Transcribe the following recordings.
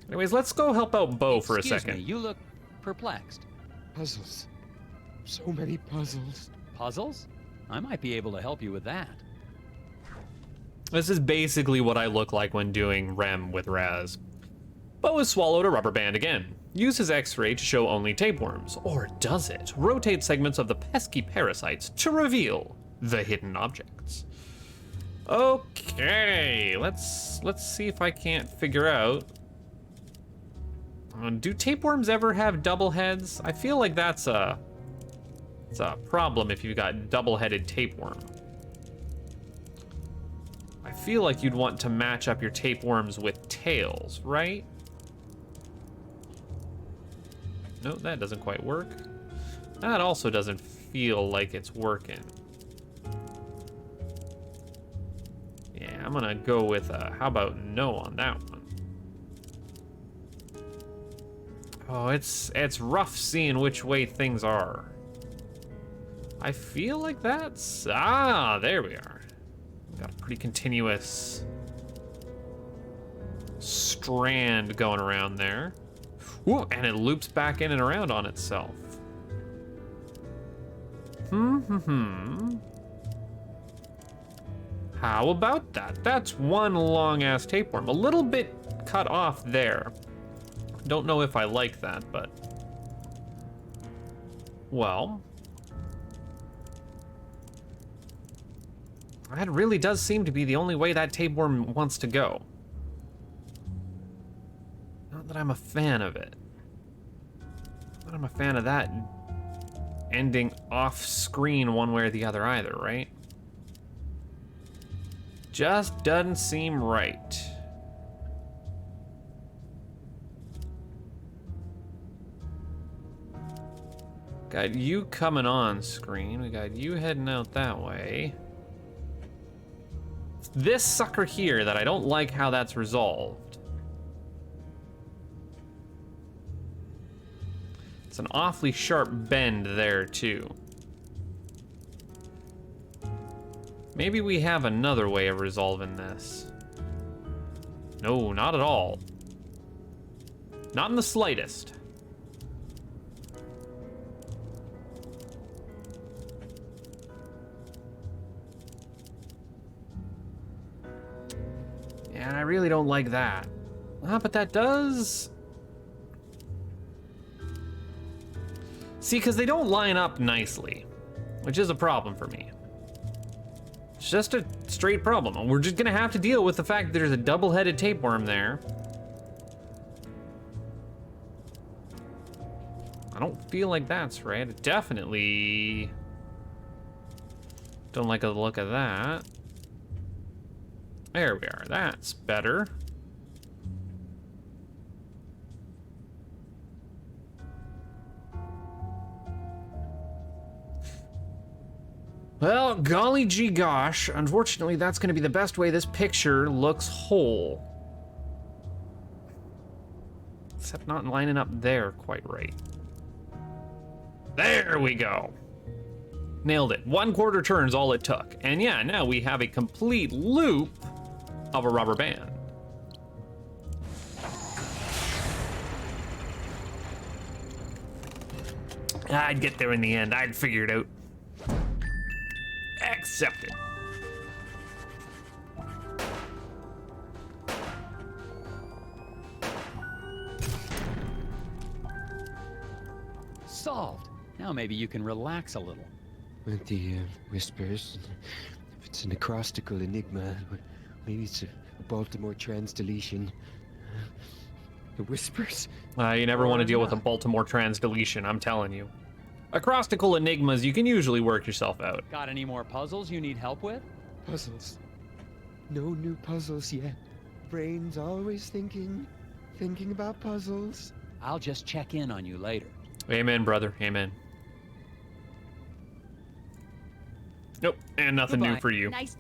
Anyways, let's go help out Bo for a second. Excuse me, you look perplexed. Puzzles. So many puzzles. Puzzles? I might be able to help you with that. This is basically what I look like when doing REM with Raz. Bo has swallowed a rubber band again. Use his X-ray to show only tapeworms. Or does it? Rotate segments of the pesky parasites to reveal the hidden objects. Okay, let's see if I can't figure out. Do tapeworms ever have double heads? I feel like it's a problem if you've got double-headed tapeworm. I feel like you'd want to match up your tapeworms with tails, right? No, that doesn't quite work. That also doesn't feel like it's working. Yeah, I'm gonna go with how about no on that one. Oh, it's rough seeing which way things are. I feel like that's... Ah, there we are. Got a pretty continuous strand going around there. Ooh, and it loops back in and around on itself. How about that? That's one long-ass tapeworm. A little bit cut off there. Don't know if I like that, but... Well... That really does seem to be the only way that tapeworm wants to go. Not that I'm a fan of it. Not I'm a fan of that ending off screen one way or the other either, right? Just doesn't seem right. Got you coming on screen. We got you heading out that way. It's this sucker here that I don't like how that's resolved. It's an awfully sharp bend there too. Maybe we have another way of resolving this. No, not at all. Not in the slightest. Yeah, I really don't like that. But that does... See, because they don't line up nicely, which is a problem for me. It's just a straight problem, and we're just gonna have to deal with the fact that there's a double-headed tapeworm there. I don't feel like that's right. I definitely don't like the look of that. There we are, that's better. Well, golly gee gosh, unfortunately that's gonna be the best way this picture looks whole. Except not lining up there quite right. There we go. Nailed it. 1/4 turn's all it took. And yeah, now we have a complete loop of a rubber band. I'd get there in the end. I'd figure it out. Accepted. Solved. Now maybe you can relax a little. With the whispers, if it's an acrostical enigma, maybe it's a Baltimore transdeletion. The whispers? You never want to deal with a Baltimore transdeletion, I'm telling you. Acrostical enigmas, you can usually work yourself out. Got any more puzzles you need help with? Puzzles. No new puzzles yet. Brain's always thinking about puzzles. I'll just check in on you later. Amen, brother, amen. Nope, and nothing Goodbye. new for you. Nice.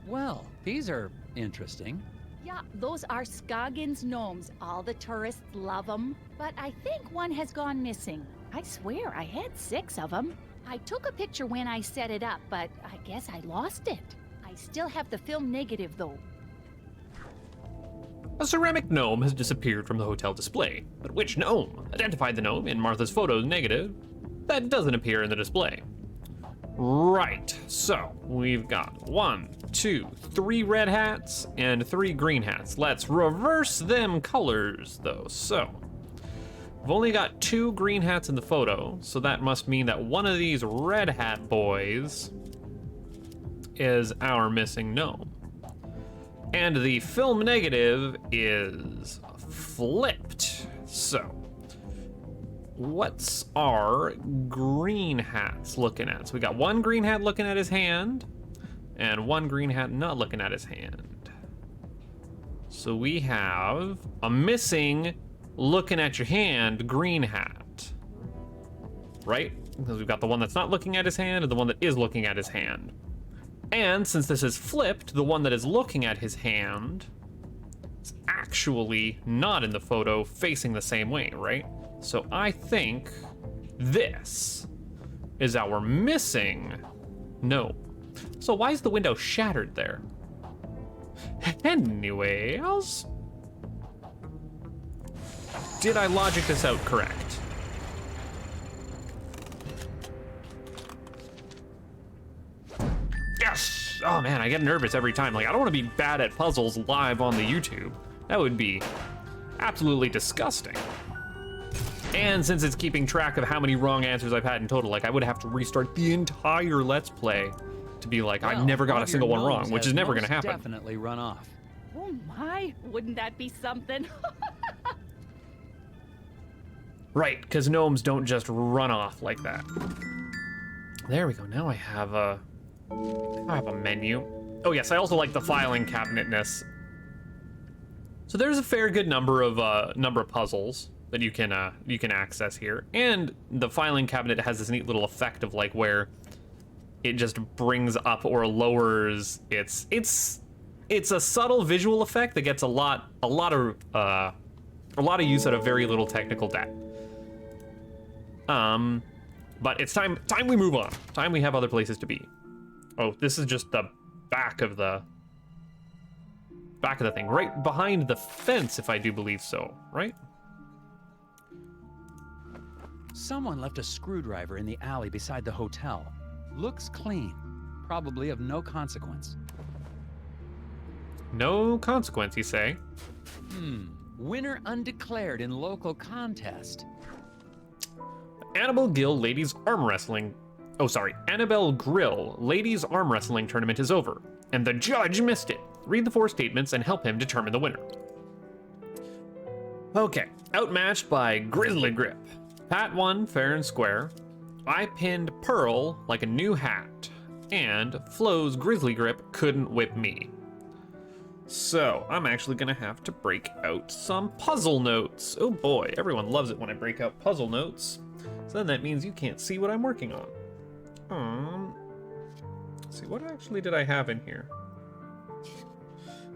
Well, these are interesting. Yeah, those are Scoggins gnomes. All the tourists love them. But I think one has gone missing. I swear I had 6 of them. I took a picture when I set it up, but I guess I lost it. I still have the film negative, though. A ceramic gnome has disappeared from the hotel display, but which gnome? Identify the gnome in Martha's photo negative that doesn't appear in the display. Right, so we've got 1, 2, 3 red hats and 3 green hats. Let's reverse them colors though. So we've only got 2 green hats in the photo, so that must mean that one of these red hat boys is our missing gnome. And the film negative is flipped. So what's our green hats looking at? So we got 1 green hat looking at his hand and 1 green hat not looking at his hand. So we have a missing looking at your hand green hat, right? Because we've got the one that's not looking at his hand and the one that is looking at his hand. And since this is flipped, the one that is looking at his hand is actually not in the photo facing the same way, right? So I think this is our missing gnome. So why is the window shattered there? Anyways, did I logic this out correct? Yes! Oh man, I get nervous every time. Like, I don't want to be bad at puzzles live on the YouTube. That would be absolutely disgusting. And since it's keeping track of how many wrong answers I've had in total, like I would have to restart the entire Let's Play to be like, I've never got a single one wrong, which is never gonna happen. Definitely run off. Oh my, wouldn't that be something? Right, because gnomes don't just run off like that. There we go, now I have a menu. Oh yes, I also like the filing cabinetness. So there's a fair good number of puzzles that you can access here, and the filing cabinet has this neat little effect of like where it just brings up or lowers it's a subtle visual effect that gets a lot of use at a very little technical debt. But it's time we move on. Time we have other places to be. Oh, this is just the back of the thing, right behind the fence, if I do believe so, right? Someone left a screwdriver in the alley beside the hotel. Looks clean. Probably of no consequence. No consequence, you say? Winner undeclared in local contest. Annabelle Grill ladies arm wrestling tournament is over, and the judge missed it. Read the 4 statements and help him determine the winner. Okay, outmatched by Grizzly Grip. Pat won fair and square. I pinned Pearl like a new hat, and Flo's Grizzly Grip couldn't whip me. So I'm actually gonna have to break out some puzzle notes. Oh boy, everyone loves it when I break out puzzle notes. So then that means you can't see what I'm working on. Let's see, what actually did I have in here?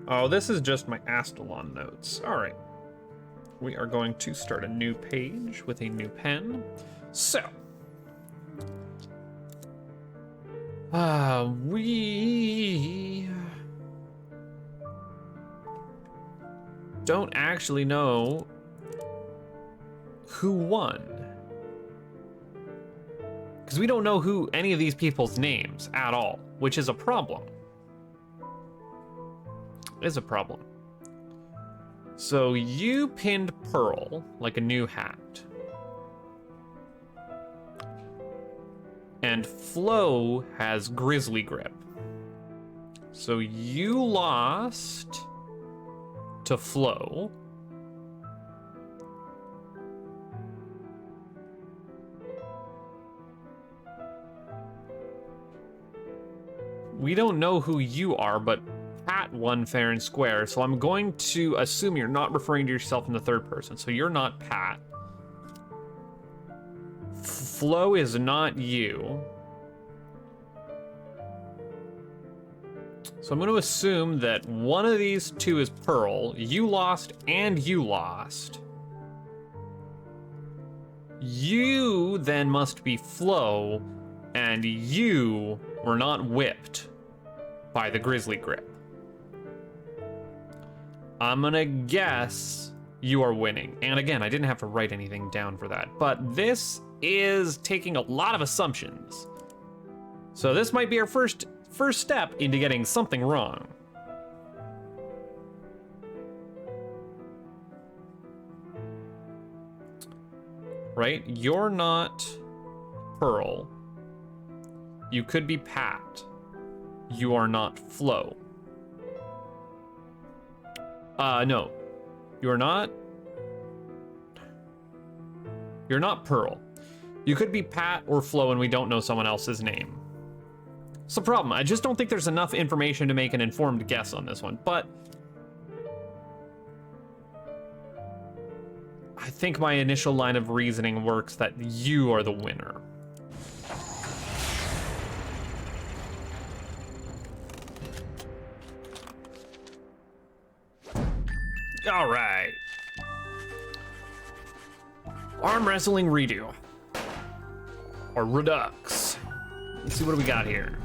Oh, this is just my Astalon notes. All right. We are going to start a new page with a new pen. So, we don't actually know who won. Because we don't know who any of these people's names at all, which is a problem. Is a problem. So you pinned Pearl like a new hat. And Flo has Grizzly Grip. So you lost to Flo. We don't know who you are, but Pat won fair and square, so I'm going to assume you're not referring to yourself in the third person, so you're not Pat. Flo is not you. So I'm going to assume that one of these two is Pearl. You lost and you lost. You then must be Flo, and you were not whipped. by the grizzly grip. I'm gonna guess you are winning. And again, I didn't have to write anything down for that, but this is taking a lot of assumptions. So this might be our first step into getting something wrong. Right? You're not Pearl. You could be Pat. You are not Flo. No. You're not Pearl. You could be Pat or Flo and we don't know someone else's name. It's the problem. I just don't think there's enough information to make an informed guess on this one, but I think my initial line of reasoning works that you are the winner. All right. Arm wrestling redo. Or redux. Let's see what we got here.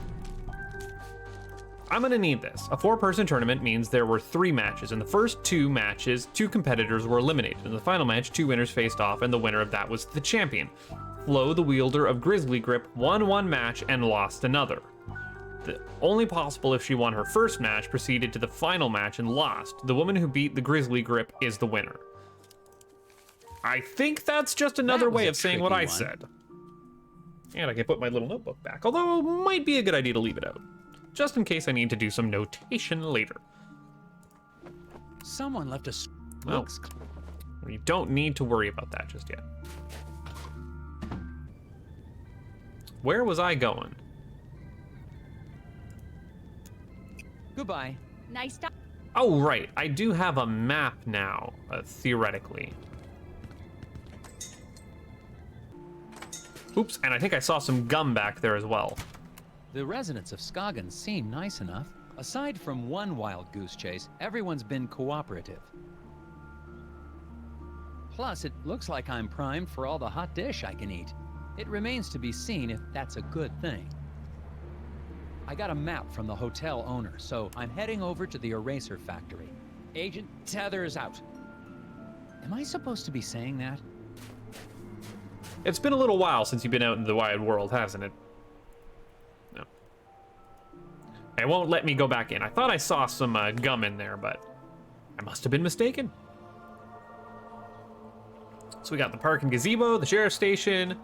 I'm gonna need this. A 4-person tournament means there were 3 matches. In the first 2 matches, 2 competitors were eliminated. In the final match, 2 winners faced off, and the winner of that was the champion. Flo, the wielder of Grizzly Grip, won 1 match and lost another. The only possible if she won her first match, proceeded to the final match and lost. The woman who beat the Grizzly Grip is the winner. I think that's just another way of saying what I said. And I can put my little notebook back, although it might be a good idea to leave it out, just in case I need to do some notation later. Someone left a... Well, you don't need to worry about that just yet. Where was I going? Goodbye. Nice talk. Oh, right. I do have a map now, theoretically. Oops, and I think I saw some gum back there as well. The residents of Scoggins seem nice enough. Aside from one wild goose chase, everyone's been cooperative. Plus, it looks like I'm primed for all the hot dish I can eat. It remains to be seen if that's a good thing. I got a map from the hotel owner, so I'm heading over to the eraser factory. Agent Tethers out. Am I supposed to be saying that? It's been a little while since you've been out in the wide world, hasn't it? No. It won't let me go back in. I thought I saw some gum in there, but I must have been mistaken. So we got the park and gazebo, the sheriff's station,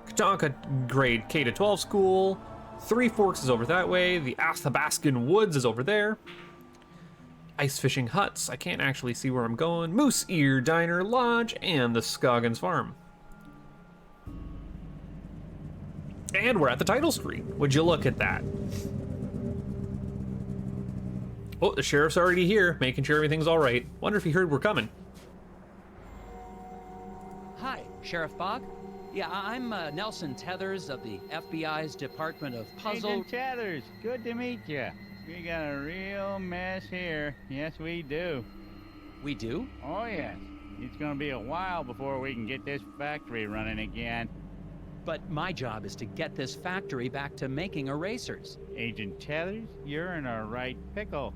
Katonka grade K-12 school, 3 Forks is over that way, the Athabascan Woods is over there, ice fishing huts, I can't actually see where I'm going, Moose Ear Diner Lodge, and the Scoggins Farm. And we're at the title screen. Would you look at that? Oh, the sheriff's already here, making sure everything's all right. Wonder if he heard we're coming. Hi, Sheriff Bog. Yeah, I'm Nelson Tethers of the FBI's Department of Puzzle... Agent Tethers, good to meet you. We got a real mess here. Yes, we do. We do? Oh, yes. It's gonna be a while before we can get this factory running again. But my job is to get this factory back to making erasers. Agent Tethers, you're in a right pickle.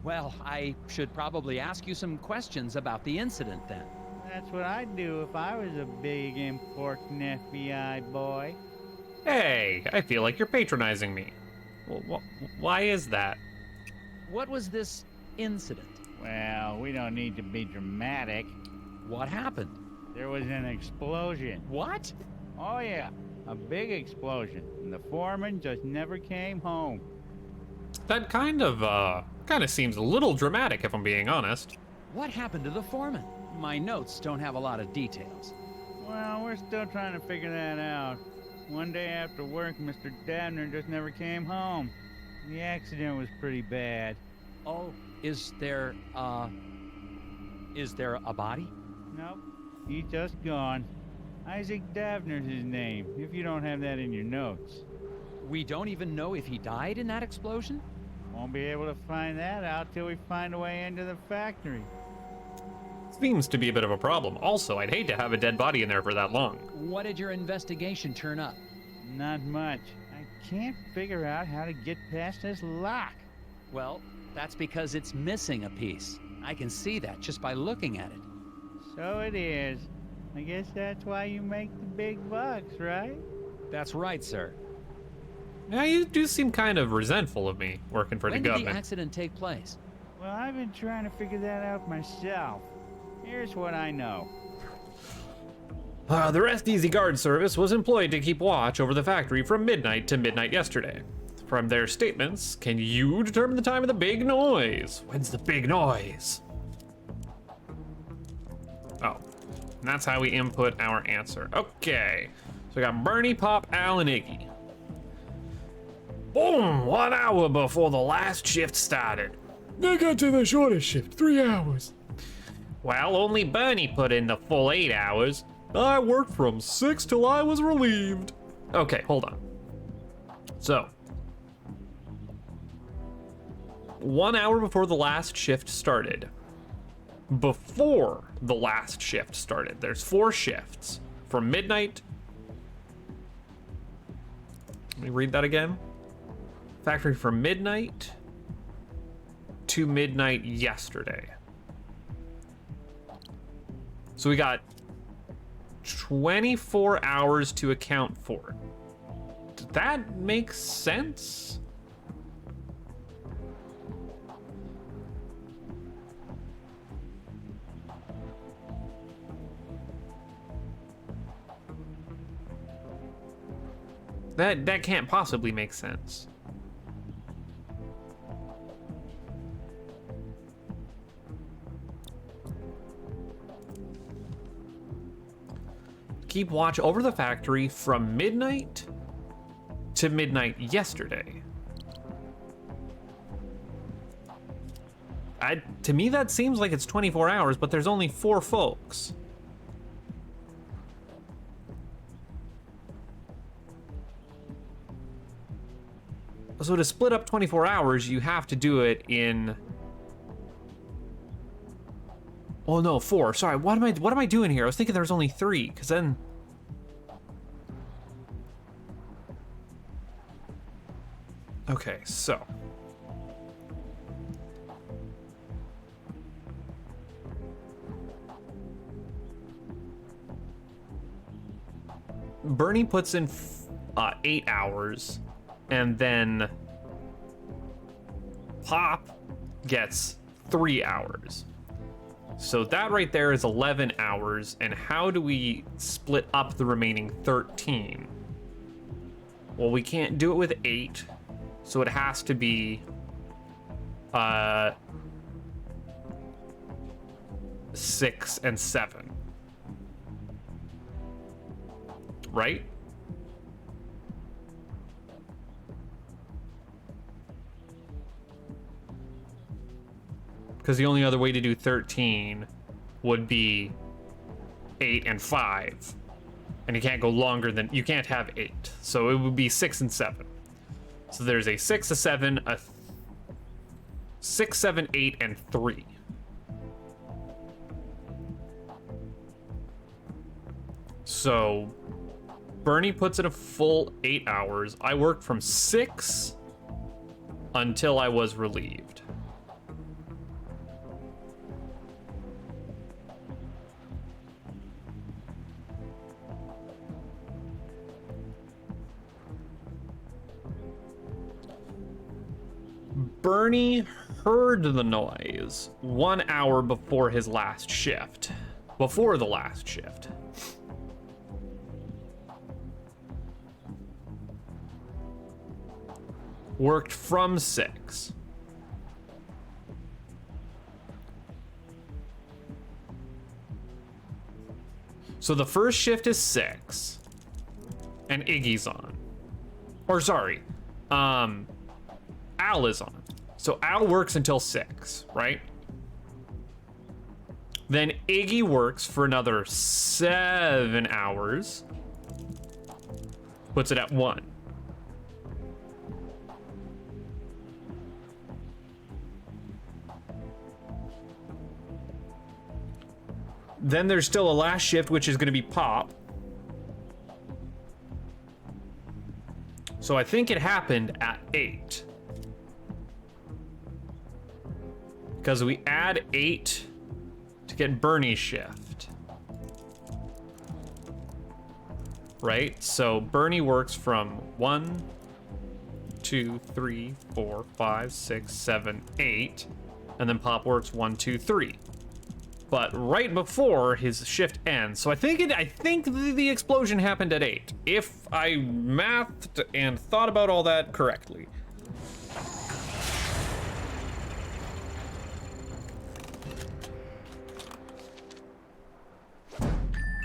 Well, I should probably ask you some questions about the incident then. That's what I'd do if I was a big, important FBI boy. Hey, I feel like you're patronizing me. Well, why is that? What was this incident? Well, we don't need to be dramatic. What happened? There was an explosion. What? Oh, yeah. A big explosion. And the foreman just never came home. That kind of seems a little dramatic, if I'm being honest. What happened to the foreman? My notes don't have a lot of details. Well, we're still trying to figure that out. One day after work, Mr. Dabner just never came home. The accident was pretty bad. Oh, is there a body? Nope, he's just gone. Isaac Davner's his name, if you don't have that in your notes. We don't even know if he died in that explosion? Won't be able to find that out till we find a way into the factory. Seems to be a bit of a problem. Also, I'd hate to have a dead body in there for that long. What did your investigation turn up? Not much. I can't figure out how to get past this lock. Well, that's because it's missing a piece. I can see that just by looking at it. So it is. I guess that's why you make the big bucks, right? That's right, sir. Now you do seem kind of resentful of me working for When the did the government. accident take place? Well, I've been trying to figure that out myself. Here's what I know. The Rest Easy Guard Service was employed to keep watch over the factory from midnight to midnight yesterday. From their statements, can you determine the time of the big noise? When's the big noise? Oh, and that's how we input our answer. Okay, so we got Bernie, Pop, Al, and Iggy. Boom! 1 hour before the last shift started. I got to the shortest shift, 3 hours. Well, only Bernie put in the full 8 hours. I worked from 6 till I was relieved. Okay, hold on. So, 1 hour before the last shift started. Before the last shift started. There's 4 shifts. From midnight. Let me read that again. Factory from midnight to midnight yesterday. So we got 24 hours to account for. Does that make sense? That can't possibly make sense. Keep watch over the factory from midnight to midnight yesterday. To me, that seems like it's 24 hours, but there's only 4 folks. So to split up 24 hours, you have to do it in... Oh no, 4. Sorry, what am I doing here? I was thinking there was only 3, because then... Okay, so... Bernie puts in 8 hours, and then Pop gets 3 hours. So that right there is 11 hours, and how do we split up the remaining 13? Well, we can't do it with 8, so it has to be 6 and 7. Right? Because the only other way to do 13 would be 8 and 5. And you can't go longer than, you can't have 8. So it would be 6 and 7. So there's a 6, a 7, a 6, 7, 8, and 3. So Bernie puts in a full 8 hours. I worked from 6 until I was relieved. Bernie heard the noise 1 hour before his last shift. Before the last shift. Worked from 6. So the first shift is 6. And Iggy's on. Or sorry. Al is on. So Al works until 6, right? Then Iggy works for another 7 hours. Puts it at 1. Then there's still a last shift, which is going to be Pop. So I think it happened at 8. Because we add 8 to get Bernie's shift. Right? So Bernie works from 1, 2, 3, 4, 5, 6, 7, 8. And then Pop works 1, 2, 3. But right before his shift ends, so I think the explosion happened at 8, if I mathed and thought about all that correctly.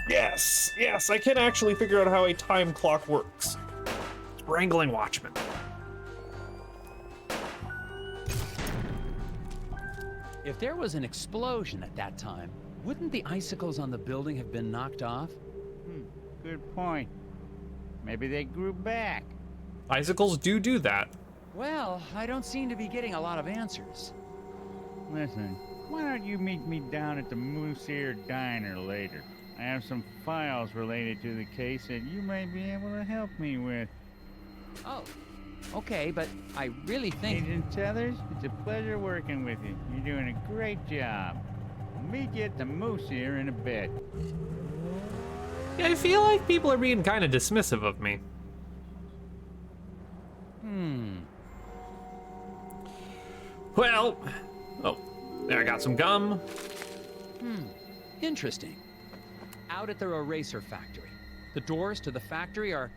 Yes, I can actually figure out how a time clock works. Wrangling Watchmen. If there was an explosion at that time, wouldn't the icicles on the building have been knocked off? Good point. Maybe they grew back. Icicles do that. Well, I don't seem to be getting a lot of answers. Listen, why don't you meet me down at the Moose Ear Diner later? I have some files related to the case that you might be able to help me with. Oh, okay, but I really think... Agent Tethers, it's a pleasure working with you. You're doing a great job. I'll meet you at the Moose Ear in a bit. Yeah, I feel like people are being kind of dismissive of me. Well, oh, there, I got some gum. Interesting. Out at their eraser factory, the doors to the factory are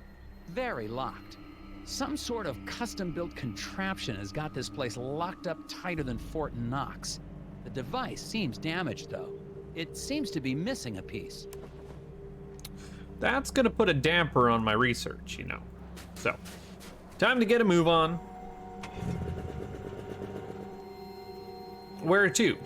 very locked. Some sort of custom-built contraption has got this place locked up tighter than Fort Knox. The device seems damaged, though. It seems to be missing a piece. That's gonna put a damper on my research, you know. So, time to get a move on. Where to?